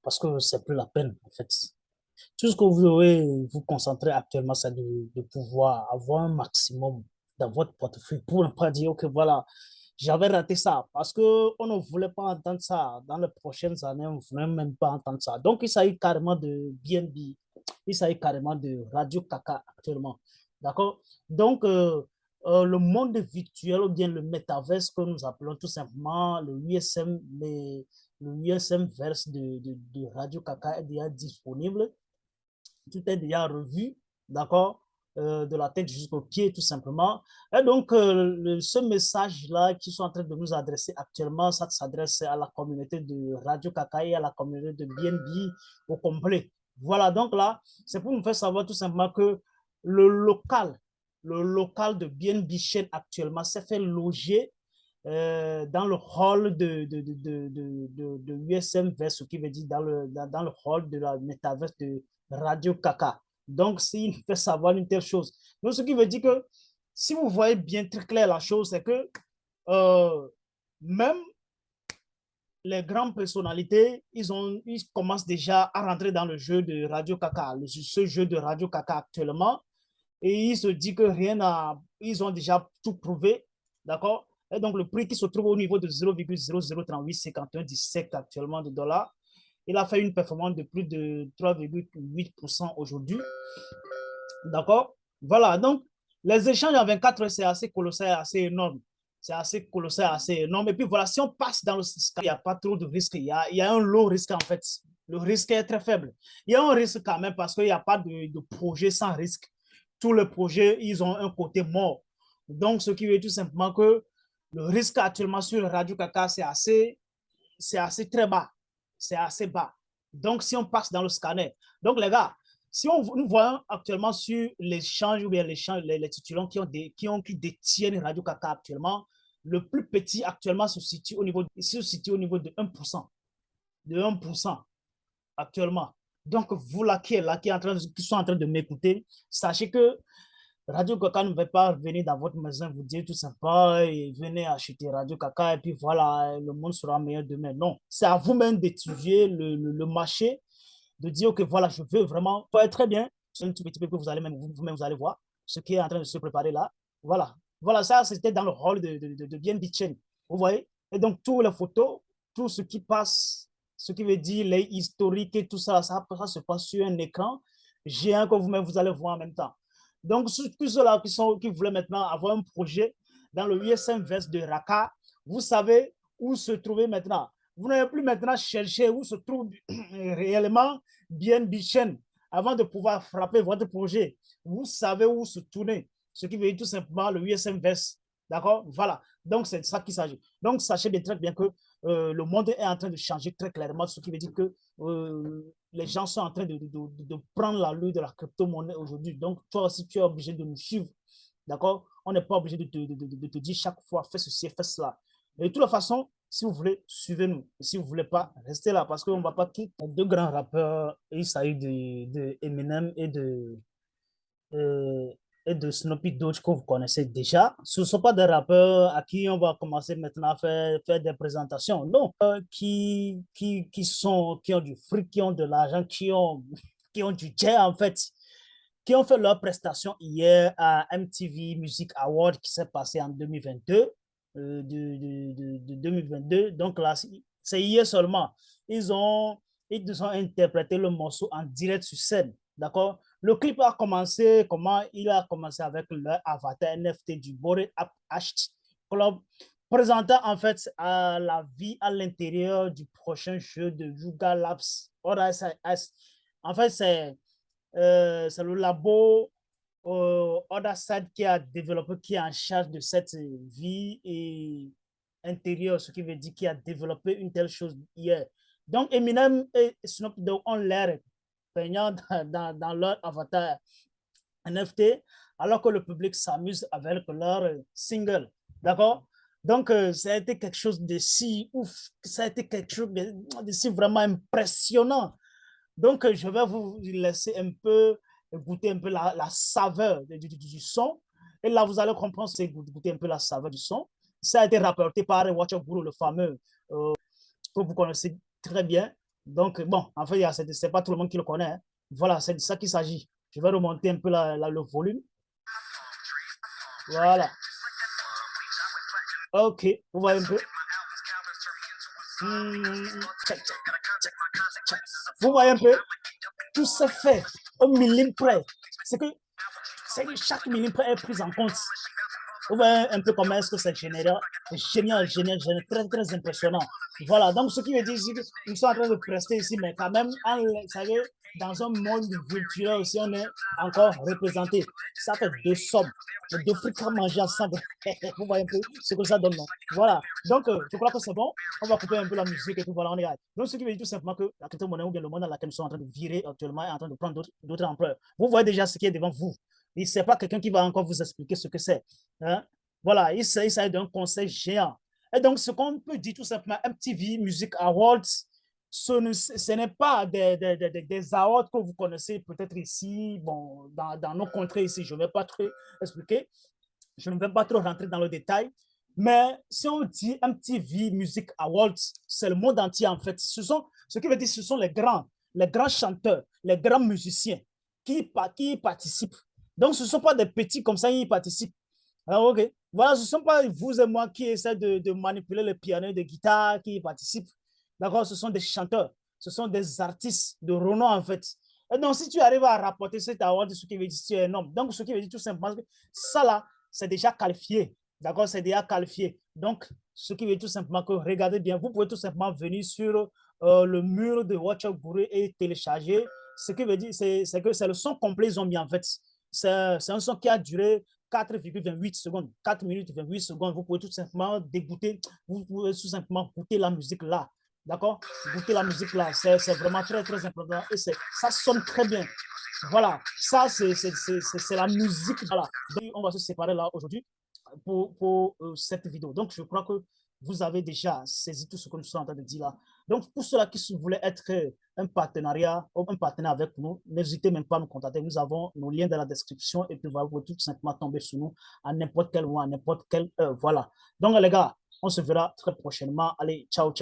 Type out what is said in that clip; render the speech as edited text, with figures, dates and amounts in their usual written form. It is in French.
Parce que c'est plus la peine, en fait. Tout ce que vous devez vous concentrer actuellement, c'est de pouvoir avoir un maximum dans votre portefeuille pour ne pas dire, OK, voilà, j'avais raté ça parce qu'on ne voulait pas entendre ça. Dans les prochaines années, on ne voulait même pas entendre ça. Donc, il s'agit carrément de BNB. Il s'agit carrément de Radio Kaka actuellement. D'accord? Donc, le monde virtuel ou bien le métaverse que nous appelons tout simplement le USM, le USM verse de Radio Kaka est déjà disponible. Tout est déjà revu, d'accord, de la tête jusqu'aux pieds, tout simplement. Et donc, ce message-là qu'ils sont en train de nous adresser actuellement, ça s'adresse à la communauté de Radio Kaka et à la communauté de BNB au complet. Voilà, donc là, c'est pour nous faire savoir tout simplement que le local, le local de BNB chaîne actuellement s'est fait loger dans le hall de USM Verse, ce qui veut dire dans le hall de la métaverse de Radio Kaka. Donc, s'il fait savoir une telle chose. Donc, ce qui veut dire que si vous voyez bien très clair la chose, c'est que euh, même les grandes personnalités, ils commencent déjà à rentrer dans le jeu de Radio Kaka, ce jeu de Radio Kaka actuellement. Et ils se disent que rien n'a. Ils ont déjà tout prouvé. D'accord? Et donc, le prix qui se trouve au niveau de 0,00385117 actuellement de dollars, il a fait une performance de plus de 3,8% aujourd'hui. D'accord? Voilà. Donc, les échanges en 24 heures, c'est assez colossal, assez énorme. C'est assez colossal, assez énorme. Et puis voilà, si on passe dans le il n'y a pas trop de risques. Il y a un low risque en fait. Le risque est très faible. Il y a un risque quand même parce qu'il n'y a pas de projet sans risque. Tous les projets, ils ont un côté mort. Donc, ce qui veut dire tout simplement que le risque actuellement sur Radio Kaka, c'est assez très bas. C'est assez bas. Donc, si on passe dans le scanner. Donc, les gars, si nous voyons actuellement sur l'échange ou bien les titulaires qui détiennent Radio Kaka actuellement, le plus petit actuellement se situe au niveau de 1%. De 1% actuellement. Donc, vous là qui sont en train de m'écouter, sachez que Radio Kaka ne va pas venir dans votre maison vous dire tout simplement et venez acheter Radio Kaka et puis voilà, le monde sera meilleur demain. Non, c'est à vous-même d'étudier le marché, de dire que voilà, je veux vraiment faire très bien. C'est un tout petit peu que vous allez même vous-même vous allez voir ce qui est en train de se préparer là. Voilà, voilà, ça c'était dans le hall de Bien Bitchen. Vous voyez? Et donc, toutes les photos, tout ce qui passe, ce qui veut dire les historiques et tout ça, ça se passe sur un écran géant que vous-même vous allez voir en même temps. Donc, tous ceux-là qui voulaient maintenant avoir un projet dans le USM Verse de Raqqa, vous savez où se trouver maintenant. Vous n'avez plus maintenant chercher où se trouve réellement bien Bichen avant de pouvoir frapper votre projet. Vous savez où se tourner, ce qui veut dire tout simplement le USM Verse. D'accord? Voilà. Donc, c'est de ça qu'il s'agit. Donc, sachez bien très bien que le monde est en train de changer très clairement, ce qui veut dire que les gens sont en train de prendre la l'allure de la crypto-monnaie aujourd'hui. Donc, toi aussi, tu es obligé de nous suivre. D'accord? On n'est pas obligé de te dire chaque fois, fais ceci, fais cela. Mais de toute façon, si vous voulez, suivez-nous. Si vous ne voulez pas, restez là parce qu'on ne va pas tout. Deux grands rappeurs, il s'agit de Eminem euh, et de Snoopy Dogg que vous connaissez déjà. Ce ne sont pas des rappeurs à qui on va commencer maintenant à faire des présentations. Non, qui ont du fric, qui ont de l'argent, qui ont du jet en fait, qui ont fait leur prestation hier à MTV Music Award qui s'est passé en 2022. 2022. Donc là, c'est hier seulement. Ils ont interprété le morceau en direct sur scène. D'accord? Le clip a commencé, comment il a commencé avec leur avatar NFT du Bored Ape Club, présentant en fait la vie à l'intérieur du prochain jeu de Yuga Labs. En fait, c'est le labo Other qui a développé, qui est en charge de cette vie et intérieure, ce qui veut dire qu'il a développé une telle chose hier. Donc, Eminem et Snoop Dogg ont l'air peignants dans leur avatar NFT, alors que le public s'amuse avec leur single. D'accord? Donc, ça a été quelque chose de si ouf, ça a été quelque chose de si vraiment impressionnant. Donc, je vais vous laisser un peu goûter un peu la saveur du son. Et là, vous allez comprendre, c'est goûter un peu la saveur du son. Ça a été rapporté par Watcher Guru, le fameux, que vous connaissez très bien. Donc, bon, en fait, c'est pas tout le monde qui le connaît, hein. Voilà, c'est de ça qu'il s'agit. Je vais remonter un peu le volume. Voilà. OK, vous voyez un peu. Vous voyez un peu, tout se fait au millime près. C'est que chaque millime près est pris en compte. Vous voyez un peu comment est-ce que c'est génial, génial, génial, génial, très, très impressionnant. Voilà, donc ce qui veut dire ici que nous sommes en train de prester ici, mais quand même, vous savez, dans un monde virtuel aussi, on est encore représenté. Ça fait deux sommes, deux frites à manger ensemble. Vous voyez un peu ce que ça donne, non? Voilà, donc je crois que c'est bon. On va couper un peu la musique et puis voilà, on est là. Donc ce qui veut dire tout simplement que la crypto-monnaie ou bien le monde dans lequel nous sommes en train de virer actuellement est en train de prendre d'autres ampleurs. Vous voyez déjà ce qui est devant vous. Et ce n'est pas quelqu'un qui va encore vous expliquer ce que c'est. Hein? Voilà, il s'agit d'un conseil géant. Et donc, ce qu'on peut dire tout simplement, MTV Music Awards, ce n'est pas des awards que vous connaissez peut-être ici, bon, dans nos contrées ici. Je ne vais pas trop expliquer, je ne vais pas trop rentrer dans le détail. Mais si on dit MTV Music Awards, c'est le monde entier en fait. Ce qui veut dire ce sont les grands chanteurs, les grands musiciens qui participent. Donc, ce ne sont pas des petits comme ça qui participent. Alors, OK. Voilà, ce ne sont pas vous et moi qui essaient de manipuler le piano, de guitare, qui participent. D'accord? Ce sont des chanteurs, ce sont des artistes de renom, en fait. Et donc, si tu arrives à rapporter cet award, ce qui veut dire que tu es un homme. Donc, ce qui veut dire tout simplement que ça, là, c'est déjà qualifié. D'accord? C'est déjà qualifié. Donc, ce qui veut dire tout simplement que, regardez bien, vous pouvez tout simplement venir sur le mur de WhatsApp et télécharger. Ce qui veut dire, c'est que c'est le son complet ils ont mis, en fait. C'est un son qui a duré 4,28 secondes, 4 minutes 28 secondes. Vous pouvez tout simplement dégoûter, vous pouvez tout simplement goûter la musique là. D'accord? Goûter la musique là, c'est vraiment très, très important. Et ça sonne très bien. Voilà, ça, c'est la musique. Voilà. Donc, on va se séparer là aujourd'hui pour cette vidéo. Donc, je crois que vous avez déjà saisi tout ce que nous sommes en train de dire là. Donc, pour ceux-là qui voulaient être un partenariat ou un partenaire avec nous, n'hésitez même pas à nous contacter. Nous avons nos liens dans la description et puis voilà, vous pouvez tout simplement tomber sur nous à n'importe quel moment, à n'importe quelle heure. Voilà. Donc, les gars, on se verra très prochainement. Allez, ciao, ciao.